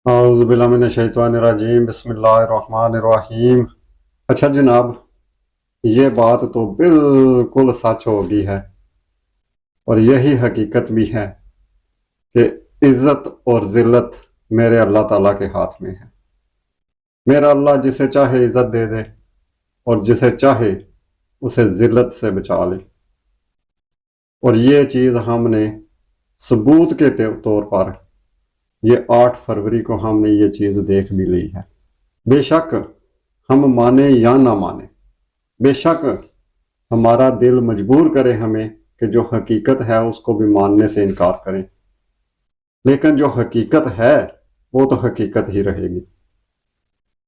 اعوذ باللہ من الشیطان الرجیم بسم اللہ الرحمن الرحیم۔ اچھا جناب، یہ بات تو بالکل سچ ہوگی ہے اور یہی حقیقت بھی ہے کہ عزت اور ذلت میرے اللہ تعالیٰ کے ہاتھ میں ہے۔ میرا اللہ جسے چاہے عزت دے دے اور جسے چاہے اسے ذلت سے بچا لے، اور یہ چیز ہم نے ثبوت کے طور پر یہ 8 فروری کو ہم نے یہ چیز دیکھ بھی لی ہے۔ بے شک ہم مانے یا نہ مانے، بے شک ہمارا دل مجبور کرے ہمیں کہ جو حقیقت ہے اس کو بھی ماننے سے انکار کریں، لیکن جو حقیقت ہے وہ تو حقیقت ہی رہے گی۔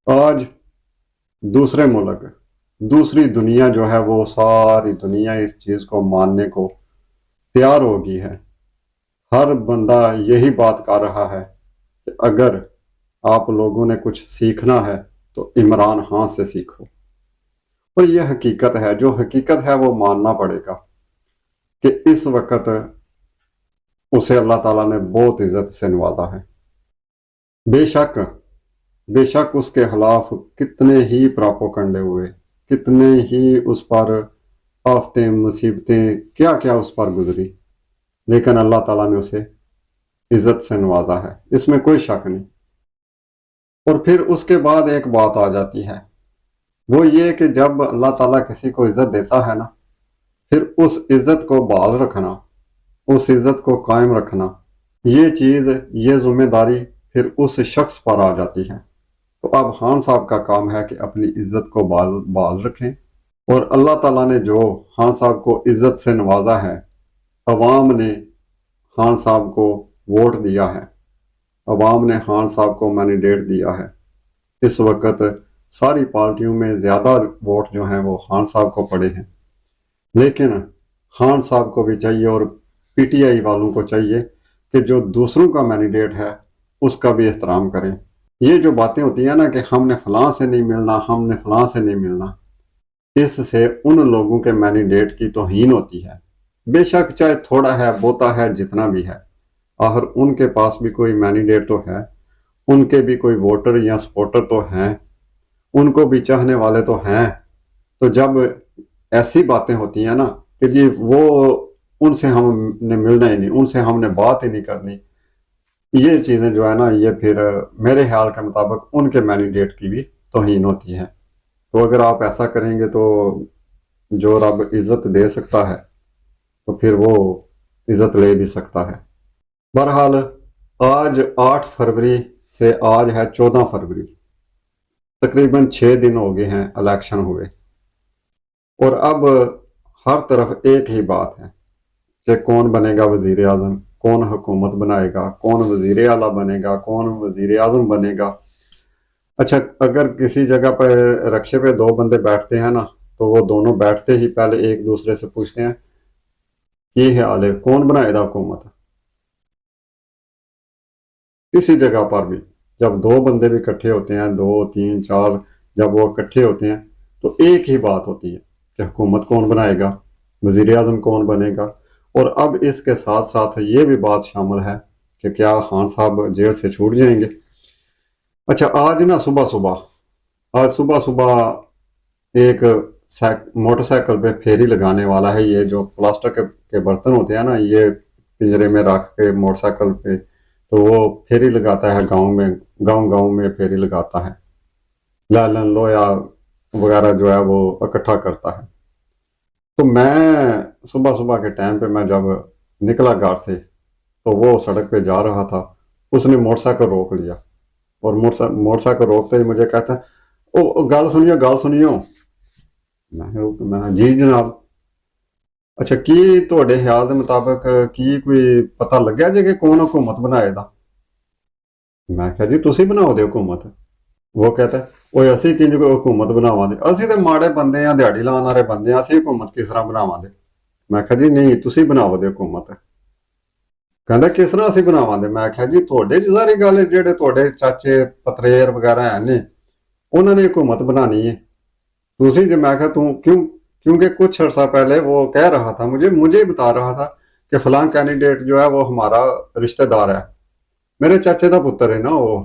آج دوسرے ملک، دوسری دنیا جو ہے وہ ساری دنیا اس چیز کو ماننے کو تیار ہو گئی ہے۔ ہر بندہ یہی بات کر رہا ہے کہ اگر آپ لوگوں نے کچھ سیکھنا ہے تو عمران خان سے سیکھو، اور یہ حقیقت ہے۔ جو حقیقت ہے وہ ماننا پڑے گا کہ اس وقت اسے اللہ تعالیٰ نے بہت عزت سے نوازا ہے۔ بے شک اس کے خلاف کتنے ہی پراپوگنڈے ہوئے، کتنے ہی اس پر آفتیں، مصیبتیں، کیا کیا اس پر گزری، لیکن اللہ تعالیٰ نے اسے عزت سے نوازا ہے، اس میں کوئی شک نہیں۔ اور پھر اس کے بعد ایک بات آ جاتی ہے، وہ یہ کہ جب اللہ تعالیٰ کسی کو عزت دیتا ہے نا، پھر اس عزت کو بحال رکھنا، اس عزت کو قائم رکھنا، یہ چیز، یہ ذمہ داری پھر اس شخص پر آ جاتی ہے۔ تو اب خان صاحب کا کام ہے کہ اپنی عزت کو بحال رکھیں، اور اللہ تعالیٰ نے جو خان صاحب کو عزت سے نوازا ہے، عوام نے خان صاحب کو ووٹ دیا ہے، عوام نے خان صاحب کو مینڈیٹ دیا ہے۔ اس وقت ساری پارٹیوں میں زیادہ ووٹ جو ہیں وہ خان صاحب کو پڑے ہیں، لیکن خان صاحب کو بھی چاہیے اور پی ٹی آئی والوں کو چاہیے کہ جو دوسروں کا مینڈیٹ ہے اس کا بھی احترام کریں۔ یہ جو باتیں ہوتی ہیں نا کہ ہم نے فلاں سے نہیں ملنا، ہم نے فلاں سے نہیں ملنا، اس سے ان لوگوں کے مینڈیٹ کی توہین ہوتی ہے۔ بے شک چاہے تھوڑا ہے، بوتا ہے، جتنا بھی ہے، آخر ان کے پاس بھی کوئی مینڈیٹ تو ہے، ان کے بھی کوئی ووٹر یا سپورٹر تو ہیں، ان کو بھی چاہنے والے تو ہیں۔ تو جب ایسی باتیں ہوتی ہیں نا کہ جی وہ ان سے ہم نے ملنا ہی نہیں، ان سے ہم نے بات ہی نہیں کرنی، یہ چیزیں جو ہے نا یہ پھر میرے خیال کے مطابق ان کے مینڈیٹ کی بھی توہین ہوتی ہے۔ تو اگر آپ ایسا کریں گے تو جو رب عزت دے سکتا ہے تو پھر وہ عزت لے بھی سکتا ہے۔ بہرحال آج 8 فروری سے آج ہے 14 فروری، تقریباً 6 دن ہو گئے ہیں الیکشن ہوئے، اور اب ہر طرف ایک ہی بات ہے کہ کون بنے گا وزیر اعظم، کون حکومت بنائے گا، کون وزیر اعلیٰ بنے گا، کون وزیر اعظم بنے گا۔ اچھا، اگر کسی جگہ پہ رکشے پہ 2 بندے بیٹھتے ہیں نا تو وہ دونوں بیٹھتے ہی پہلے ایک دوسرے سے پوچھتے ہیں یہ حال ہے، کون بنائے گا حکومت۔ کسی جگہ پر بھی جب 2 بندے بھی اکٹھے ہوتے ہیں، 2 3 4 جب وہ اکٹھے ہوتے ہیں تو ایک ہی بات ہوتی ہے کہ حکومت کون بنائے گا، وزیر اعظم کون بنے گا۔ اور اب اس کے ساتھ ساتھ یہ بھی بات شامل ہے کہ کیا خان صاحب جیل سے چھوٹ جائیں گے۔ اچھا، آج صبح ایک موٹر سائیکل پہ پھیری لگانے والا ہے، یہ جو پلاسٹک کے برتن ہوتے ہیں نا، یہ پنجرے میں رکھ کے موٹر سائیکل پہ تو وہ پھیری لگاتا ہے، گاؤں میں پھیری لگاتا ہے، لالن لویا وغیرہ جو ہے وہ اکٹھا کرتا ہے۔ تو میں صبح کے ٹائم پہ میں جب نکلا گھر سے تو وہ سڑک پہ جا رہا تھا، اس نے موٹر سائیکل روک لیا، اور موٹر سائیکل روکتے ہی مجھے کہتا ہے او گل سنیو۔ میں جی جناب۔ اچھا، کی تہاڈے خیال دے مطابق کی کوئی پتہ لگیا جے کہ کون حکومت بنائے دا؟ میں کہا جی تسی بناؤ دے حکومت۔ وہ کہتا ہے اوے اسی کنج کوئی حکومت بناواں دے، اسی تے ماڑے بندے ہیں، دیہڑی لان والے بندے ہیں، اسی حکومت کس طرح بناواں دے؟ میں کہا جی نہیں، تسی بناؤ دے حکومت۔ کہندا کس طرح اسی بناواں دے؟ میں کہا جی تہاڈے ج ساری گل ہے، جہڑے تہاڈے چاچے پتریر وغیرہ ہیں نے انہوں نے حکومت بنانی ہے، تسی جو، میں کہا کیونکہ کچھ عرصہ پہلے وہ کہہ رہا تھا، مجھے بتا رہا تھا کہ فلاں کینڈیڈیٹ جو ہے وہ ہمارا رشتہ دار ہے، میرے چاچے کا پتر ہے نا وہ،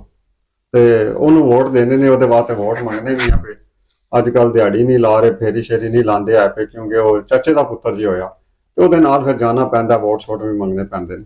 ਤੇ ਉਹਨੂੰ ਵੋਟ ਦੇਣੇ ਨੇ, ਉਹਦੇ ਵਾਸਤੇ ਵੋਟ ਮੰਗਣੇ ਵੀ ਆ ਪਏ। ਅੱਜ ਕੱਲ ਦਿਹਾੜੀ ਨਹੀਂ ਲਾ ਰਹੇ, ਫੇਰੀ ਸ਼ੇਰੀ ਨਹੀਂ ਲਾਉਂਦੇ ਆ ਪਏ, ਕਿਉਂਕਿ ਉਹ ਚਾਚੇ ਦਾ ਪੁੱਤਰ ਜੀ ਹੋਇਆ, ਤੇ ਉਹਦੇ ਨਾਲ ਫਿਰ ਜਾਣਾ ਪੈਂਦਾ, ਵੋਟ ਛੋਟ ਵੀ ਮੰਗਣੇ ਪੈਂਦੇ ਨੇ।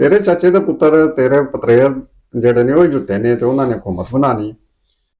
ਤੇਰੇ ਚਾਚੇ ਦੇ ਪੁੱਤਰ, ਤੇਰੇ ਪਤਰੇਰ ਜਿਹੜੇ ਨੇ ਉਹ ਜੁੱਤੇ ਨੇ, ਤੇ ਉਹਨਾਂ ਨੇ ਹਕੂਮਤ ਬਣਾਣੀ।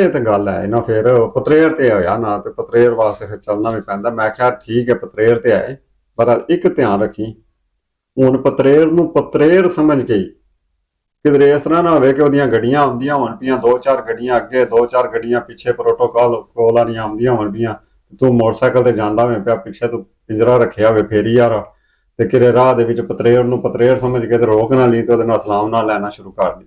ਇਹ ਤਾਂ ਗੱਲ ਹੈ ਨਾ, ਫਿਰ ਪਤਰੇਰ ਤੇ ਹੋਇਆ ਨਾ, ਤੇ ਪਤਰੇਰ ਵਾਸਤੇ ਫਿਰ ਚੱਲਣਾ ਵੀ ਪੈਂਦਾ। ਮੈਂ ਕਿਹਾ ਠੀਕ ਹੈ ਪਤਰੇਰ ਤੇ ਆਏ, ਪਰ ਇੱਕ ਧਿਆਨ ਰੱਖੀ, ਹੁਣ ਪਤਰੇਰ ਨੂੰ ਪਤਰੇਰ ਸਮਝ ਕੇ, ਕਿਧਰੇ ਇਸ ਤਰ੍ਹਾਂ ਨਾ ਹੋਵੇ ਕਿ ਉਹਦੀਆਂ ਗੱਡੀਆਂ ਆਉਂਦੀਆਂ ਹੋਣ ਪਈਆਂ, 2-4 ਗੱਡੀਆਂ ਅੱਗੇ, 2-4 ਗੱਡੀਆਂ ਪਿੱਛੇ, ਪ੍ਰੋਟੋਕਾਲ ਕੋਲ ਵਾਲੀਆਂ ਆਉਂਦੀਆਂ ਹੋਣ ਪਈਆਂ, ਤੂੰ ਮੋਟਰਸਾਈਕਲ ਤੇ ਜਾਂਦਾ ਹੋਵੇਂ ਪਿਆ, ਪਿੱਛੇ ਤੂੰ ਪਿੰਜਰਾ ਰੱਖਿਆ ਹੋਵੇ ਫੇਰੀ ਯਾਰ, ਤੇ ਕਿਰੇ ਰਾਹ ਦੇ ਵਿੱਚ ਪਤਰੇਰ ਨੂੰ ਪਤਰੇਰ ਸਮਝ ਕੇ ਤੇ ਰੋਕ ਨਾ ਲਈ, ਤੇ ਉਹਦੇ ਨਾਲ ਸਲਾਮ ਨਾਲ ਲੈਣਾ ਸ਼ੁਰੂ ਕਰ ਦੀ,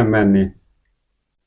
MNA,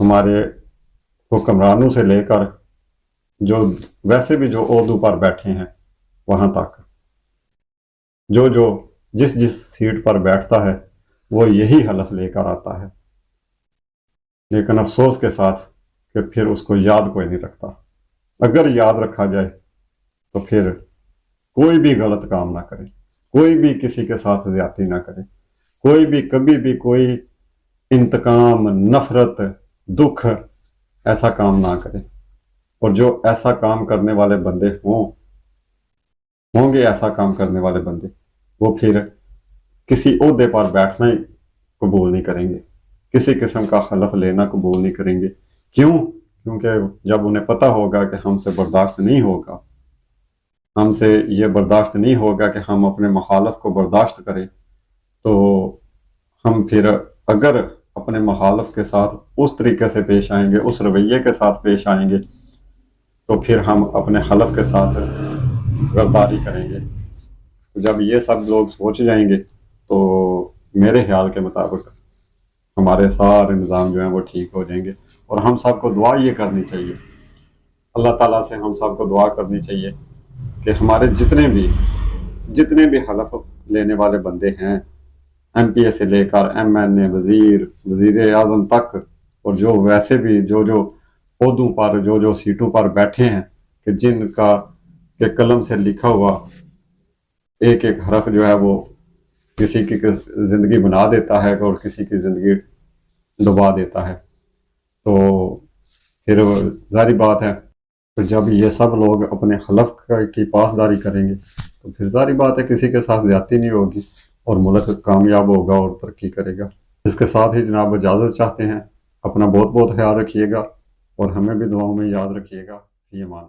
ہمارے حکمرانوں سے لے کر جو ویسے بھی جو عہدوں پر بیٹھے ہیں وہاں تک، جو جس سیٹ پر بیٹھتا ہے وہ یہی حلف لے کر آتا ہے، لیکن افسوس کے ساتھ کہ پھر اس کو یاد کوئی نہیں رکھتا۔ اگر یاد رکھا جائے تو پھر کوئی بھی غلط کام نہ کرے، کوئی بھی کسی کے ساتھ زیادتی نہ کرے، کوئی بھی کبھی بھی کوئی انتقام، نفرت، دکھ ایسا کام نہ کرے۔ اور جو ایسا کام کرنے والے بندے ہوں گے ایسا کام کرنے والے بندے، وہ پھر کسی عہدے پر بیٹھنا ہی قبول نہیں کریں گے، کسی قسم کا حلف لینا قبول نہیں کریں گے۔ کیوں؟ کیونکہ جب انہیں پتہ ہوگا کہ ہم سے برداشت نہیں ہوگا، ہم سے یہ برداشت نہیں ہوگا کہ ہم اپنے مخالف کو برداشت کریں، تو ہم پھر اگر اپنے مخالف کے ساتھ اس طریقے سے پیش آئیں گے، اس رویے کے ساتھ پیش آئیں گے، تو پھر ہم اپنے حلف کے ساتھ غداری کریں گے۔ تو جب یہ سب لوگ سوچ جائیں گے تو میرے خیال کے مطابق ہمارے سارے نظام جو ہیں وہ ٹھیک ہو جائیں گے۔ اور ہم سب کو دعا یہ کرنی چاہیے، اللہ تعالیٰ سے ہم سب کو دعا کرنی چاہیے کہ ہمارے جتنے بھی حلف لینے والے بندے ہیں، ایم پی اے سے لے کر ایم این اے، وزیر اعظم تک، اور جو ویسے بھی جو عہدوں پر جو سیٹوں پر بیٹھے ہیں، کہ جن کا کہ قلم سے لکھا ہوا ایک ایک حرف جو ہے وہ کسی کی زندگی بنا دیتا ہے اور کسی کی زندگی ڈبا دیتا ہے، تو پھر ظاہری بات ہے کہ جب یہ سب لوگ اپنے حلف کی پاسداری کریں گے تو پھر ظاہری بات ہے کسی کے ساتھ زیادتی نہیں ہوگی اور ملک کامیاب ہوگا اور ترقی کرے گا۔ اس کے ساتھ ہی جناب اجازت چاہتے ہیں، اپنا بہت بہت خیال رکھیے گا اور ہمیں بھی دعاؤں میں یاد رکھیے گا۔ یہ مان